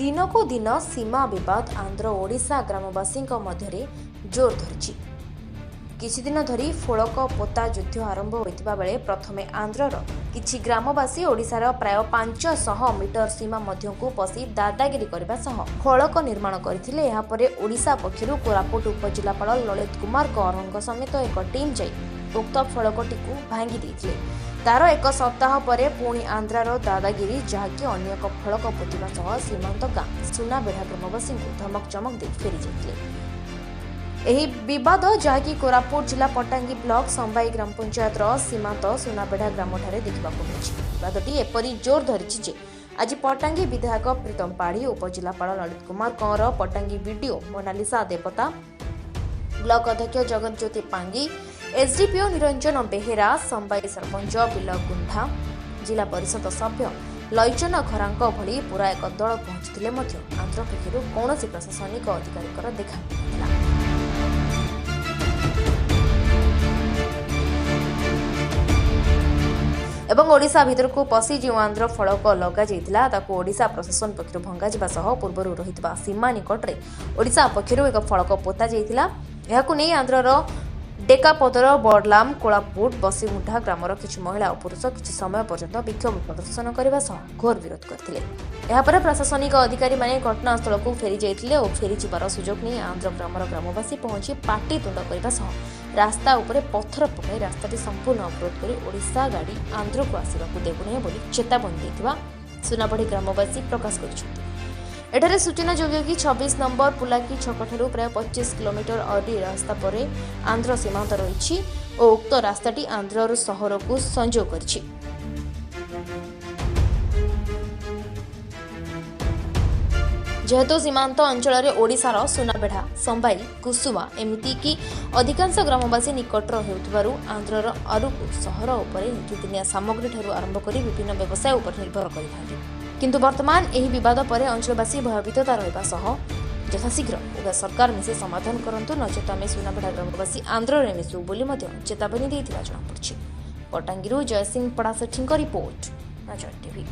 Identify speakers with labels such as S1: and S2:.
S1: दिनको दिन सीमा विवाद आंध्र ओडिशा ग्रामवासी मध्य जोर धरी किछि दिन धरी फोड़क पोता युद्ध आरंभ होइतिबा बेले प्रथमे आंध्रर किछि ग्रामवासी ओडिशार प्राय 500 मीटर सीमा मध्यकु पसी दादागिरी करबा सह फलक निर्माण करथिले। एहा परे ओडिशा पक्षरु कोरापुट उपजिल्लापाल ललित कुमार गौरंग समेत एक टीम जाई उक्त फलकटिकु भांगी देथिले। तार एक सप्ताह परे पुणी आंध्रार दादागिरी जहाँकि अन्य एक फलक पोतिबा सह सीमांत गाँ सुनाबेढ़ा ग्रामवासी धमक चमक दे फेरी जाइथिले। एही विवाद जहाँकि कोरापुट जिला पटांगी ब्लॉक संबाई ग्राम पंचायत सीमांत सुनाबेढ़ा ग्राम ठारे देखा विवादटी एपरी जोर धरी जे आज पटांगी विधायक प्रीतम पाढ़ी उपजिल्लापाल ललित कुमार कंवर पटांगी वीडियो मोनालिसा देवता ब्लॉक अध्यक्ष जगत ज्योति पांगी एसडीपीओ निरंजन बेहेरा संबाई सरपंच बिल गुंठा जिला परिषद सभ्य लैचन खरांक भली पूरा एक दल पहुंचते आंध्र पक्षर कौन प्रशासनिक अधिकारी देखा एवं ओडिशा भीतर को पसी जो आंध्र फलक लगा जाइतिला ताको ओडिशा प्रशासन पक्षर भंगा जिबा सह पूर्वरु रहितबा सीमा निकटरे ओडिशा पक्षर एक फलक पोता जाइतिला। एहाकु नै आंध्रर डेकापदर बडलाम कोलापुट बसीमुंठा ग्रामर किछि महिला और पुरुष किछि समय पर्यंत विक्षोभ प्रदर्शन करबा सह घोर विरोध करथिले। एहा परे प्रशासनिक अधिकारी माने घटनास्थल को फेरी जाइतिले और फेरी जिबार सुजोग नै आंध्र ग्रामर ग्रामवासी पहुंची पाटी तुंड करबा सह रास्ता उपरे पत्थर पकाई रास्ताटी संपूर्ण अवरोध कर ओडिशा गाड़ी आंध्र को आसिबाकु देबु नै बोली चेतावनी दैथिबा सुनाबढ़ी ग्रामवासी प्रकाश करिसथि। एठारे सूचना जोग्य कि 26 नंबर पुलाकी छकठारु प्राय 25 किलोमीटर अडी रास्ता परे आंध्र सीमांत रही और उक्त रास्ताटी आंध्र सहर को संजोग करछि। जेहेतु सीमांत अंचल ओडिशार सुनाबेढ़ा संबाई कुसुमा एमिति कि अधिकांश ग्रामवासी निकटर हेउथिबारु आंध्रर अरुकु सहर उपरे नितिदिनिया सामग्री ठारू आरंभ करी विभिन्न व्यवसाय उपर निर्भर करिथांती। किंतु वर्तमान एही विवाद परे अंचलवासी भयभीतता रहबा सह यथाशीघ्र उभय सरकार मिसे समाधान करंतु नचेत आमे सुनाबेढ़ा ग्रामवासी आंध्र मिसु बोली चेतावनी देइथिबा जणापड़छि। पटांगीरु जयसिंह पड़ासेठीଙ୍କ रिपोर्ट नजर टीवी।